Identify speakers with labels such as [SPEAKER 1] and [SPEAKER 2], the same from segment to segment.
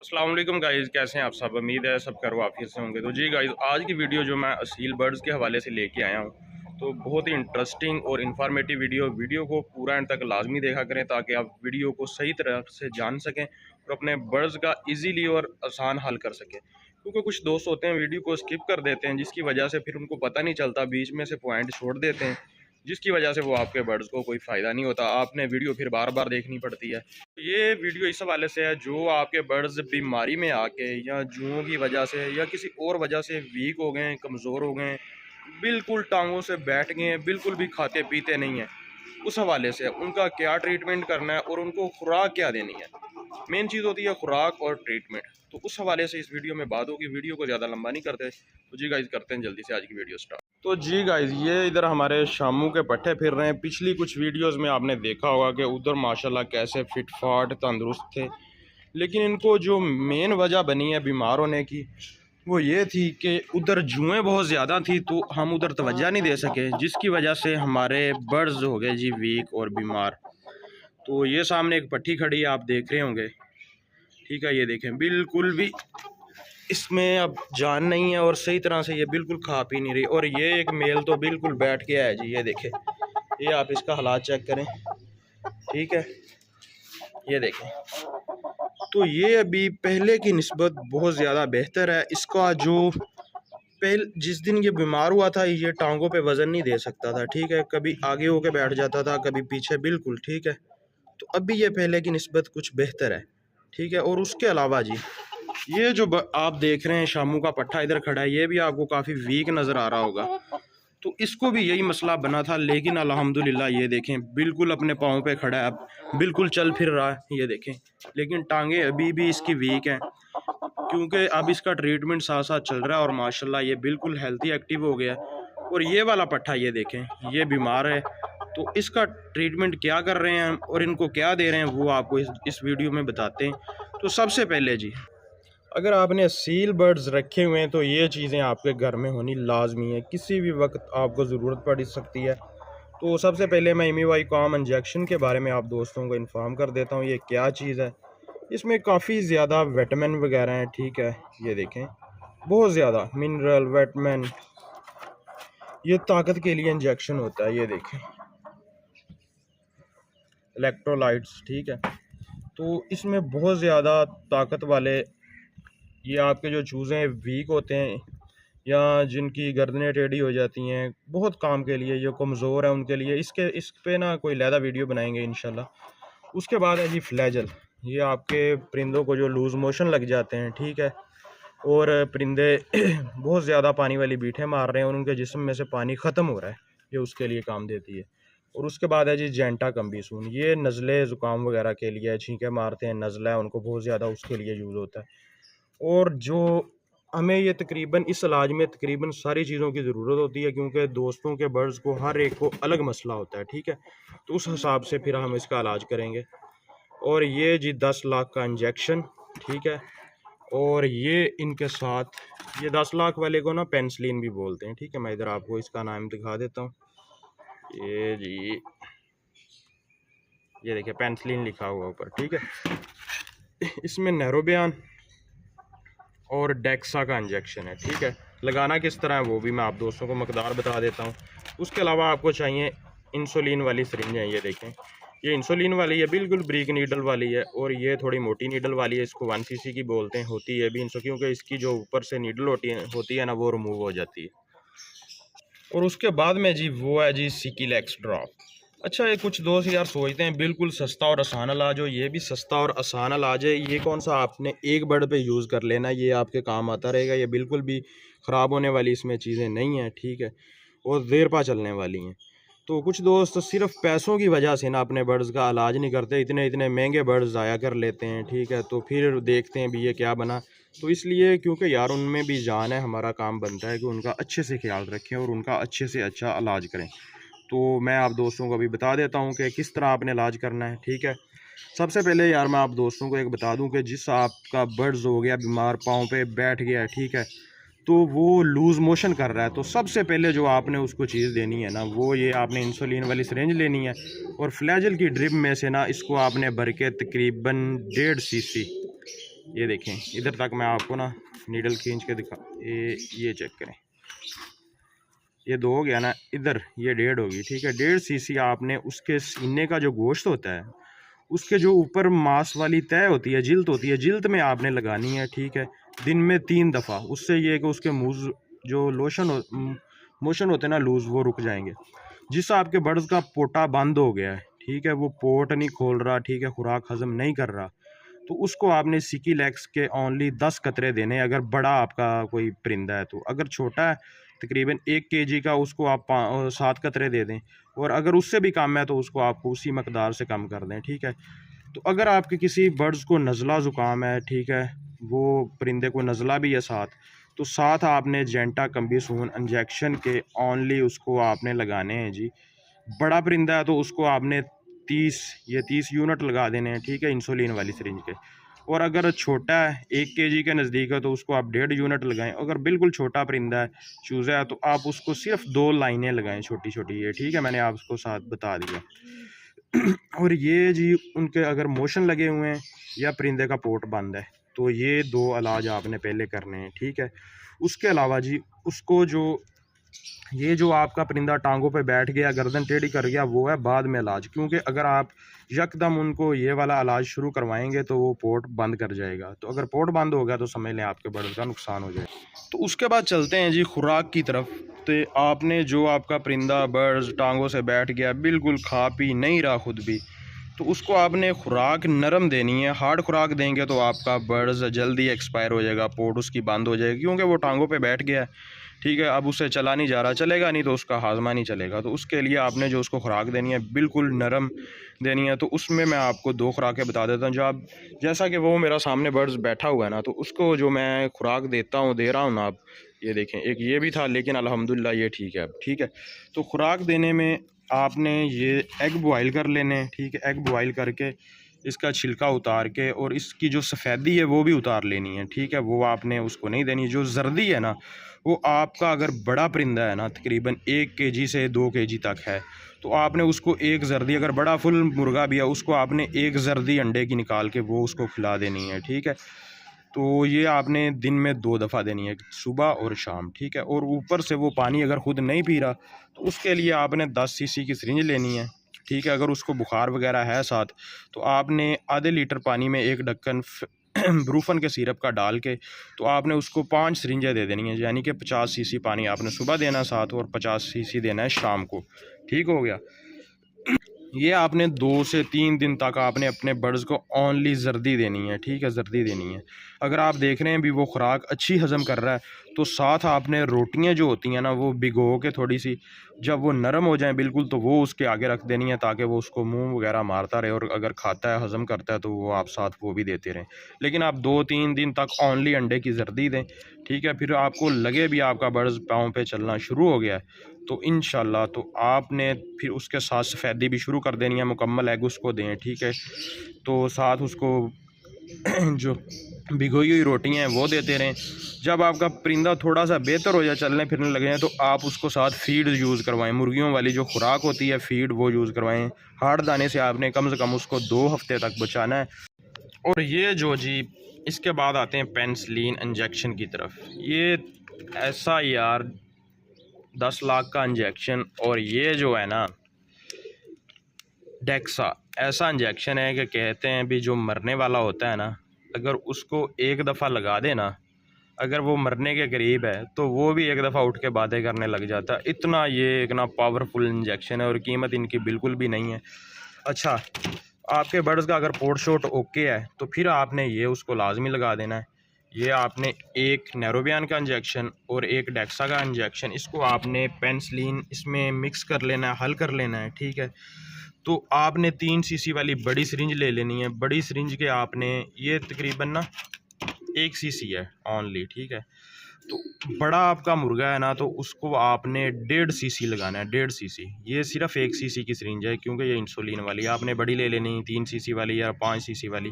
[SPEAKER 1] अस्सलाम वालेकुम गाइज़, कैसे हैं आप सब। उम्मीद है सब खैर वाफियत से होंगे। तो जी गाइज़, आज की वीडियो जो मैं असील बर्ड्स के हवाले से लेके आया हूँ, तो बहुत ही इंटरेस्टिंग और इन्फॉर्मेटिव वीडियो को पूरा एंड तक लाजमी देखा करें ताकि आप वीडियो को सही तरह से जान सकें और अपने बर्ड्स का ईजीली और आसान हल कर सकें। क्योंकि कुछ दोस्त होते हैं वीडियो को स्किप कर देते हैं, जिसकी वजह से फिर उनको पता नहीं चलता, बीच में से पॉइंट छोड़ देते हैं, जिसकी वजह से वो आपके बर्ड्स को कोई फ़ायदा नहीं होता। आपने वीडियो फिर बार बार देखनी पड़ती है। ये वीडियो इस हवाले से है, जो आपके बर्ड्स बीमारी में आके या जुओं की वजह से या किसी और वजह से वीक हो गए, कमज़ोर हो गए, बिल्कुल टांगों से बैठ गए हैं, बिल्कुल भी खाते पीते नहीं हैं, उस हवाले से उनका क्या ट्रीटमेंट करना है और उनको खुराक क्या देनी है। मेन चीज़ होती है खुराक और ट्रीटमेंट। तो उस हवाले से इस वीडियो में बात होगी। वीडियो को ज़्यादा लंबा नहीं करते, तो जी गाइज करते हैं जल्दी से आज की वीडियो स्टार्ट। तो जी गाइज, ये इधर हमारे शामू के पट्टे फिर रहे हैं। पिछली कुछ वीडियोस में आपने देखा होगा कि उधर माशाल्लाह कैसे फिट फाट तंदुरुस्त थे, लेकिन इनको जो मेन वजह बनी है बीमार होने की, वो ये थी कि उधर जुएँ बहुत ज़्यादा थी, तो हम उधर तवज्जो नहीं दे सके, जिसकी वजह से हमारे बर्ड्स हो गए जी वीक और बीमार। तो ये सामने एक पट्टी खड़ी है, आप देख रहे होंगे, ठीक है। ये देखें, बिल्कुल भी इसमें अब जान नहीं है और सही तरह से ये बिल्कुल खा पी नहीं रही। और ये एक मेल तो बिल्कुल बैठ गया है जी, ये देखें, ये आप इसका हालात चेक करें, ठीक है। ये देखें, तो ये अभी पहले की निस्बत बहुत ज़्यादा बेहतर है। इसका जो जिस दिन ये बीमार हुआ था, ये टांगों पे वज़न नहीं दे सकता था, ठीक है। कभी आगे होके बैठ जाता था, कभी पीछे, बिल्कुल ठीक है। तो अभी ये पहले की निस्बत कुछ बेहतर है, ठीक है। और उसके अलावा जी, ये जो आप देख रहे हैं शामू का पट्ठा इधर खड़ा है, ये भी आपको काफ़ी वीक नज़र आ रहा होगा। तो इसको भी यही मसला बना था, लेकिन अल्हम्दुलिल्लाह ये देखें बिल्कुल अपने पाँव पे खड़ा है, अब बिल्कुल चल फिर रहा है, ये देखें। लेकिन टांगे अभी भी इसकी वीक हैं, क्योंकि अब इसका ट्रीटमेंट साथ साथ चल रहा है और माशाल्लाह ये बिल्कुल हेल्थी एक्टिव हो गया है। और ये वाला पट्ठा ये देखें, ये बीमार है, तो इसका ट्रीटमेंट क्या कर रहे हैं हम और इनको क्या दे रहे हैं, वो आपको इस वीडियो में बताते हैं। तो सबसे पहले जी, अगर आपने सील बर्ड्स रखे हुए हैं तो ये चीज़ें आपके घर में होनी लाजमी है, किसी भी वक्त आपको ज़रूरत पड़ सकती है। तो सबसे पहले मैं इमीवाई कॉम इंजेक्शन के बारे में आप दोस्तों को इन्फॉर्म कर देता हूँ, ये क्या चीज़ है। इसमें काफ़ी ज़्यादा विटामिन वगैरह हैं, ठीक है। ये देखें, बहुत ज़्यादा मिनरल विटामिन, ये ताकत के लिए इंजेक्शन होता है। ये देखें, इलेक्ट्रोलाइट्स, ठीक है। तो इसमें बहुत ज़्यादा ताकत वाले, ये आपके जो चूज़े वीक होते हैं या जिनकी गर्दनें टेढ़ी हो जाती हैं, बहुत काम के लिए, ये कमज़ोर है उनके लिए, इस पे ना कोई लहदा वीडियो बनाएंगे इंशाल्लाह। उसके बाद है जी फ्लैजल, ये आपके परिंदों को जो लूज़ मोशन लग जाते हैं, ठीक है, और परिंदे बहुत ज़्यादा पानी वाली बीठें मार रहे हैं और उनके जिस्म में से पानी ख़त्म हो रहा है, ये उसके लिए काम देती है। और उसके बाद है जी जेंटा कम्बीसून, ये नज़ले ज़ुकाम वगैरह के लिए, छींके मारते हैं, नज़ला है उनको बहुत ज़्यादा, उसके लिए यूज़ होता है। और जो हमें ये तकरीबन इस इलाज में तकरीबन सारी चीज़ों की ज़रूरत होती है, क्योंकि दोस्तों के बर्ड्स को हर एक को अलग मसला होता है, ठीक है। तो उस हिसाब से फिर हम इसका इलाज करेंगे। और ये जी 10 लाख का इंजेक्शन, ठीक है। और ये इनके साथ, ये 10 लाख वाले को ना पेनिसिलिन भी बोलते हैं, ठीक है। मैं इधर आपको इसका नाम दिखा देता हूँ, ये जी, ये देखिए पेनिसिलिन लिखा हुआ ऊपर, ठीक है। इसमें नैरोबियान और डेक्सा का इंजेक्शन है, ठीक है। लगाना किस तरह है वो भी मैं आप दोस्तों को मकदार बता देता हूँ। उसके अलावा आपको चाहिए इंसुलिन वाली सिरिंज है, ये देखें, ये इंसुलिन वाली है, बिल्कुल ब्रीक नीडल वाली है। और ये थोड़ी मोटी नीडल वाली है, इसको 1 cc की बोलते हैं, होती है भी इंसो, क्योंकि इसकी जो ऊपर से नीडल होती है ना, वो रिमूव हो जाती है। और उसके बाद में जी वो है जी सिकिलेक्स ड्रॉप। अच्छा, ये कुछ दोस्त यार सोचते हैं बिल्कुल सस्ता और आसान इलाज हो, ये भी सस्ता और आसान इलाज है। ये कौन सा आपने एक बर्ड पे यूज़ कर लेना, ये आपके काम आता रहेगा, ये बिल्कुल भी ख़राब होने वाली इसमें चीज़ें नहीं हैं, ठीक है। और देर पा चलने वाली हैं। तो कुछ दोस्त सिर्फ पैसों की वजह से ना अपने बर्ड्स का इलाज नहीं करते, इतने इतने महंगे बर्ड्स ज़ाया कर लेते हैं, ठीक है। तो फिर देखते हैं भी ये क्या बना। तो इसलिए, क्योंकि यार उनमें भी जान है, हमारा काम बनता है कि उनका अच्छे से ख्याल रखें और उनका अच्छे से अच्छा इलाज करें। तो मैं आप दोस्तों को अभी बता देता हूँ कि किस तरह आपने इलाज करना है, ठीक है। सबसे पहले यार मैं आप दोस्तों को एक बता दूं कि जिस आपका बर्ड्स हो गया बीमार, पाँव पे बैठ गया है, ठीक है, तो वो लूज़ मोशन कर रहा है, तो सबसे पहले जो आपने उसको चीज़ देनी है ना, वो ये आपने इंसुलिन वाली सिरिंज लेनी है। और फ्लैजल की ड्रिप में से ना इसको आपने भर के तकरीबन 1.5 cc ये देखें, इधर तक मैं आपको ना नीडल खींच के दिखा, ये चेक करें, ये 2 हो गया ना, इधर ये 1.5 होगी, ठीक है। 1.5 सीसी आपने उसके सीने का जो गोश्त होता है, उसके जो ऊपर मांस वाली तय होती है, जिल्द होती है, जिल्द में आपने लगानी है, ठीक है। दिन में 3 दफ़ा। उससे ये है कि उसके मुँह जो मोशन होते हैं ना लूज़, वो रुक जाएंगे। जिससे आपके बर्ड्स का पोटा बंद हो गया है, ठीक है, वो पोट नहीं खोल रहा, ठीक है, खुराक हजम नहीं कर रहा, तो उसको आपने सिकीलेक्स के ओनली 10 कतरे देने, अगर बड़ा आपका कोई परिंदा है तो। अगर छोटा है तकरीबन 1 केजी का, उसको आप 7 कतरे दे दें, और अगर उससे भी कम है तो उसको आपको उसी मकदार से कम कर दें, ठीक है। तो अगर आपके किसी बर्ड्स को नज़ला ज़ुकाम है, ठीक है, वो परिंदे को नज़ला भी है साथ, तो साथ आपने जेंटा कम्बीसून इंजेक्शन के ओनली उसको आपने लगाने हैं जी। बड़ा परिंदा है तो उसको आपने 30 यूनिट लगा देने हैं, ठीक है, इंसुलिन वाली सिरिंज के। और अगर छोटा है 1 केजी के नज़दीक है तो उसको आप 1.5 यूनिट लगाएं। अगर बिल्कुल छोटा परिंदा है, चूज़ा है, तो आप उसको सिर्फ 2 लाइनें लगाएं छोटी छोटी, ये ठीक है, मैंने आपको साथ बता दिया। और ये जी उनके अगर मोशन लगे हुए हैं या परिंदे का पोट बंद है, तो ये 2 इलाज आपने पहले करने हैं, ठीक है। उसके अलावा जी उसको जो आपका परिंदा टांगों पे बैठ गया, गर्दन टेढ़ी कर गया, वो है बाद में इलाज, क्योंकि अगर आप यकदम उनको ये वाला इलाज शुरू करवाएंगे तो वो पोर्ट बंद कर जाएगा। तो अगर पोर्ट बंद हो गया तो समझ लें आपके बर्ड का नुकसान हो जाएगा। तो उसके बाद चलते हैं जी खुराक की तरफ। तो आपने जो आपका परिंदा बर्ड्स टांगों से बैठ गया, बिल्कुल खा पी नहीं रहा खुद भी, तो उसको आपने खुराक नरम देनी है। हार्ड खुराक देंगे तो आपका बर्ड्स जल्दी एक्सपायर हो जाएगा, पोर्ट उसकी बंद हो जाएगी, क्योंकि वो टांगों पे बैठ गया है, ठीक है। अब उससे चला नहीं जा रहा, चलेगा नहीं तो उसका हाजमा नहीं चलेगा। तो उसके लिए आपने जो उसको खुराक देनी है बिल्कुल नरम देनी है। तो उसमें मैं आपको 2 खुराकें बता देता हूँ। जो आप, जैसा कि वो मेरा सामने बर्ड्स बैठा हुआ है ना, तो उसको जो मैं खुराक दे रहा हूँ ना, आप ये देखें, एक ये भी था लेकिन अल्हम्दुलिल्लाह ये ठीक है अब, ठीक है। तो खुराक देने में आपने ये एग बॉयल कर लेने हैं, ठीक है। एग बॉयल करके इसका छिलका उतार के और इसकी जो सफ़ेदी है वो भी उतार लेनी है, ठीक है। वो आपने उसको नहीं देनी। जो जर्दी है ना, वो आपका अगर बड़ा परिंदा है ना, तकरीबन 1 केजी से 2 केजी तक है, तो आपने उसको 1 जर्दी, अगर बड़ा फुल मुर्गा भी है, उसको आपने 1 जर्दी अंडे की निकाल के वो उसको खिला देनी है, ठीक है। तो ये आपने दिन में 2 दफ़ा देनी है, सुबह और शाम, ठीक है। और ऊपर से वो पानी अगर खुद नहीं पी रहा तो उसके लिए आपने 10 सीसी की सिरिंज लेनी है, ठीक है। अगर उसको बुखार वगैरह है साथ, तो आपने आधे लीटर पानी में 1 ढक्कन ब्रूफन के सिरप का डाल के, तो आपने उसको 5 सिरिंजें दे देनी है, यानी कि 50 सीसी पानी आपने सुबह देना साथ, और 50 सीसी देना है शाम को, ठीक हो गया। ये आपने 2 से 3 दिन तक आपने अपने बर्ड्स को ओनली जर्दी देनी है, ठीक है, जर्दी देनी है। अगर आप देख रहे हैं भी वो खुराक अच्छी हज़म कर रहा है, तो साथ आपने रोटियां जो होती हैं ना, वो भिगो के थोड़ी सी, जब वो नरम हो जाएं बिल्कुल, तो वो उसके आगे रख देनी है, ताकि वो उसको मुंह वगैरह मारता रहे, और अगर खाता है, हज़म करता है, तो वो आप साथ वो भी देते रहें। लेकिन आप 2-3 दिन तक ओनली अंडे की जर्दी दें, ठीक है। फिर आपको लगे भी आपका बर्ड्स पाँव पे चलना शुरू हो गया है, तो इंशाल्लाह तो आपने फिर उसके साथ सफ़ेदी भी शुरू कर देनी है, मुकम्मल एग उसको दें, ठीक है। तो साथ उसको जो भिगोई हुई रोटियाँ हैं वो देते रहें। जब आपका परिंदा थोड़ा सा बेहतर हो जाए, चलने फिरने लगे हैं, तो आप उसको साथ फीड यूज़ करवाएं, मुर्गियों वाली जो खुराक होती है फीड, वो यूज़ करवाएं। हार्ड दाने से आपने कम से कम उसको 2 हफ्ते तक बचाना है। और ये जो जी, इसके बाद आते हैं पेनिसिलिन इंजेक्शन की तरफ। ये ऐसा यार 10 लाख का इंजेक्शन, और ये जो है ना डेक्सा, ऐसा इंजेक्शन है कि कहते हैं भी जो मरने वाला होता है ना, अगर उसको 1 दफ़ा लगा दे ना, अगर वो मरने के करीब है, तो वो भी 1 दफ़ा उठ के बातें करने लग जाता है। इतना ये एक ना पावरफुल इंजेक्शन है, और कीमत इनकी बिल्कुल भी नहीं है। अच्छा, आपके बर्ड्स का अगर पोर्ट शोट ओके है, तो फिर आपने ये उसको लाजमी लगा देना है। ये आपने 1 नैरोबियान का इंजेक्शन और 1 डेक्सा का इंजेक्शन, इसको आपने पेनिसिलिन इसमें मिक्स कर लेना है, हल कर लेना है, ठीक है। तो आपने 3 सीसी वाली बड़ी सिरिंज ले लेनी है। बड़ी सिरिंज के आपने, ये तकरीबन ना 1 सीसी है ओनली, ठीक है। तो बड़ा आपका मुर्गा है ना, तो उसको आपने 1.5 सीसी लगाना है, 1.5 सीसी। ये सिर्फ 1 सीसी की सिरिंज है, क्योंकि ये इंसुलिन वाली है। आपने बड़ी ले लेनी, 3 सीसी वाली या 5 सीसी वाली।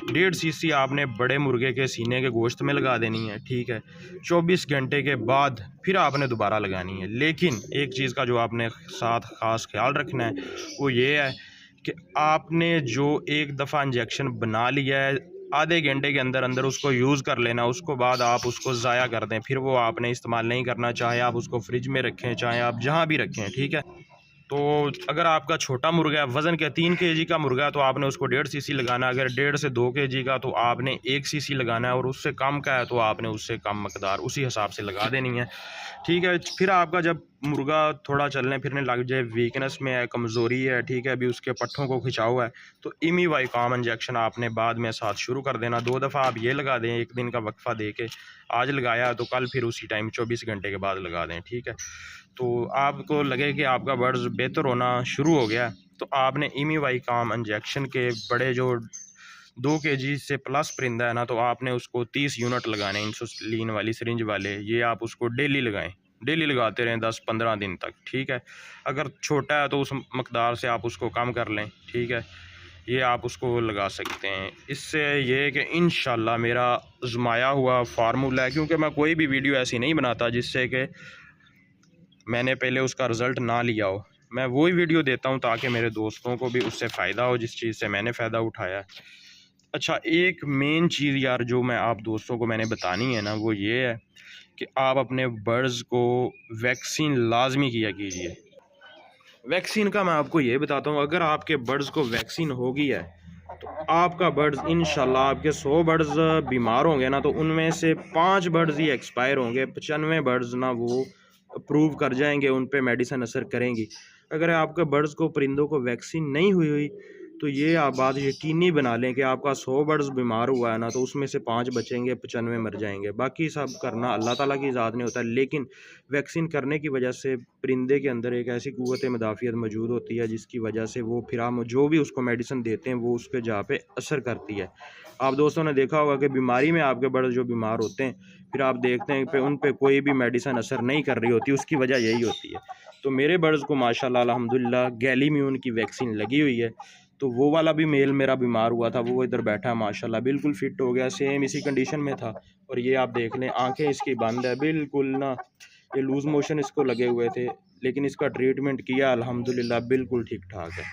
[SPEAKER 1] 1.5 सीसी आपने बड़े मुर्गे के सीने के गोश्त में लगा देनी है, ठीक है। 24 घंटे के बाद फिर आपने दोबारा लगानी है। लेकिन एक चीज़ का जो आपने साथ ख़ास ख्याल रखना है, वो ये है कि आपने जो 1 दफ़ा इंजेक्शन बना लिया है, आधे घंटे के अंदर अंदर उसको यूज़ कर लेना। उसको बाद आप उसको ज़ाया कर दें, फिर वो आपने इस्तेमाल नहीं करना, चाहे आप उसको फ्रिज में रखें, चाहे आप जहाँ भी रखें, ठीक है। तो अगर आपका छोटा मुर्गा है, वज़न क्या 3 केजी का मुर्गा है, तो आपने उसको 1.5 सीसी लगाना है। अगर 1.5 से 2 केजी का तो आपने 1 सीसी लगाना है, और उससे कम का है तो आपने उससे कम मकदार उसी हिसाब से लगा देनी है, ठीक है। फिर आपका जब मुर्गा थोड़ा चलने फिरने लग जाए, वीकनेस में है, कमज़ोरी है, ठीक है, अभी उसके पट्ठों को खिंचाव है, तो इमीवाइकॉम इंजेक्शन आपने बाद में साथ शुरू कर देना। 2 दफ़ा आप ये लगा दें, 1 दिन का वक्फ़ा दे के, आज लगाया तो कल फिर उसी टाइम 24 घंटे के बाद लगा दें, ठीक है। तो आपको लगे कि आपका बर्ड्स बेहतर होना शुरू हो गया, तो आपने इमीवाइकॉम इंजेक्शन के बड़े जो 2 केजी से प्लस परिंदा है ना, तो आपने उसको 30 यूनिट लगाने, इंसुलिन वाली सिरिंज वाले, ये आप उसको डेली लगाएं, डेली लगाते रहें 10-15 दिन तक, ठीक है। अगर छोटा है तो उस मकदार से आप उसको कम कर लें, ठीक है। ये आप उसको लगा सकते हैं। इससे ये है कि इंशाल्लाह मेरा आज़माया हुआ फार्मूला है, क्योंकि मैं कोई भी वीडियो ऐसी नहीं बनाता जिससे कि मैंने पहले उसका रिज़ल्ट ना लिया हो। मैं वही वीडियो देता हूँ ताकि मेरे दोस्तों को भी उससे फ़ायदा हो, जिस चीज़ से मैंने फ़ायदा उठाया है। अच्छा, एक मेन चीज़ यार जो मैं आप दोस्तों को मैंने बतानी है ना, वो ये है कि आप अपने बर्ड्स को वैक्सीन लाज़मी किया कीजिए। वैक्सीन का मैं आपको ये बताता हूँ, अगर आपके बर्ड्स को वैक्सीन हो गई है, तो आपका बर्ड्स इंशाल्लाह, आपके 100 बर्ड्स बीमार होंगे ना, तो उनमें से 5 बर्ड्स ही एक्सपायर होंगे, 95 बर्ड्स ना वो अप्रूव कर जाएंगे, उन पे मेडिसिन असर करेंगी। अगर आपके बर्ड्स को, परिंदों को वैक्सीन नहीं हुई हुई, तो ये आप बात यकीनी बना लें कि आपका 100 बर्ड्स बीमार हुआ है ना, तो उसमें से 5 बचेंगे, 95 मर जाएंगे। बाकी सब करना अल्लाह ताला की ज़ात नहीं होता, लेकिन वैक्सीन करने की वजह से परिंदे के अंदर एक ऐसी क़ुव्वत मदाफ़ियत मौजूद होती है, जिसकी वजह से वो फिर हम जो भी उसको मेडिसिन देते हैं वो उसके जहाँ पे असर करती है। आप दोस्तों ने देखा होगा कि बीमारी में आपके बर्ड जो बीमार होते हैं, फिर आप देखते हैं कि उन पे कोई भी मेडिसिन असर नहीं कर रही होती, उसकी वजह यही होती है। तो मेरे बर्ड्स को माशाल्लाह अल्हम्दुलिल्लाह गैलीम्यून की वैक्सीन लगी हुई है। तो वो वाला भी मेल मेरा बीमार हुआ था, वो इधर बैठा है माशाल्लाह, बिल्कुल फिट हो गया, सेम इसी कंडीशन में था। और ये आप देख लें, आंखें इसकी बंद है बिल्कुल ना, ये लूज़ मोशन इसको लगे हुए थे, लेकिन इसका ट्रीटमेंट किया अल्हम्दुलिल्लाह बिल्कुल ठीक ठाक है।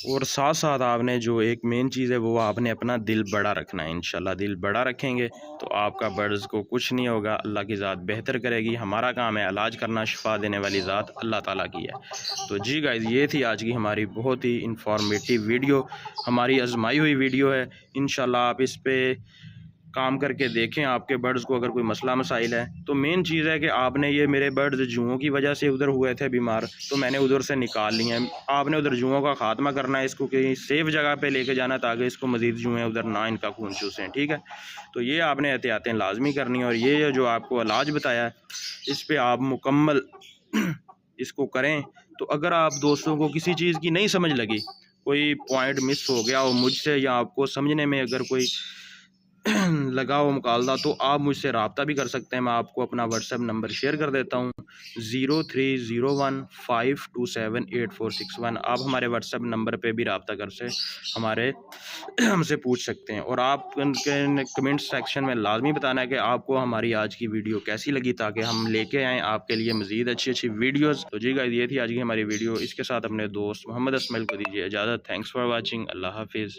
[SPEAKER 1] और साथ साथ आपने जो एक मेन चीज़ है, वो आपने अपना दिल बड़ा रखना है। इंशाल्लाह दिल बड़ा रखेंगे तो आपका बर्ड्स को कुछ नहीं होगा, अल्लाह की ज़ात बेहतर करेगी। हमारा काम है इलाज करना, शिफा देने वाली ज़ात अल्लाह ताला की है। तो जी गाइज़, ये थी आज की हमारी बहुत ही इंफॉर्मेटिव वीडियो, हमारी आजमाई हुई वीडियो है। इंशाल्लाह आप इस पर काम करके देखें। आपके बर्ड्स को अगर कोई मसला मसाइल है, तो मेन चीज़ है कि आपने, ये मेरे बर्ड्स जुओं की वजह से उधर हुए थे बीमार, तो मैंने उधर से निकाल लिए हैं। आपने उधर जुओं का ख़ात्मा करना है, इसको कहीं सेफ़ जगह पे लेके जाना, ताकि इसको मज़ीद जुएँ उधर ना इनका खून चूसें, ठीक है। तो ये आपने एहतियातें लाजमी करनी है, और ये जो आपको इलाज बताया है, इस पर आप मुकम्मल इसको करें। तो अगर आप दोस्तों को किसी चीज़ की नहीं समझ लगी, कोई पॉइंट मिस हो गया हो मुझसे, या आपको समझने में अगर कोई लगा हो मुकालदा, तो आप मुझसे रब्ता भी कर सकते हैं। मैं आपको अपना व्हाट्सएप नंबर शेयर कर देता हूँ, 0301527846 आप हमारे व्हाट्सएप नंबर पे भी रब्ता कर से हमारे हमसे पूछ सकते हैं। और आप उनके कमेंट सेक्शन में लाजमी बताना है कि आपको हमारी आज की वीडियो कैसी लगी, ताकि हम लेके आएँ आपके लिए मज़ीद अच्छी अच्छी वीडियोज़। तो जी गाइस, ये थी आज की हमारी वीडियो। इसके साथ अपने दोस्त मोहम्मद अस्मैल को दीजिए इजाज़त। Thanks for watching. अल्लाह हाफिज़।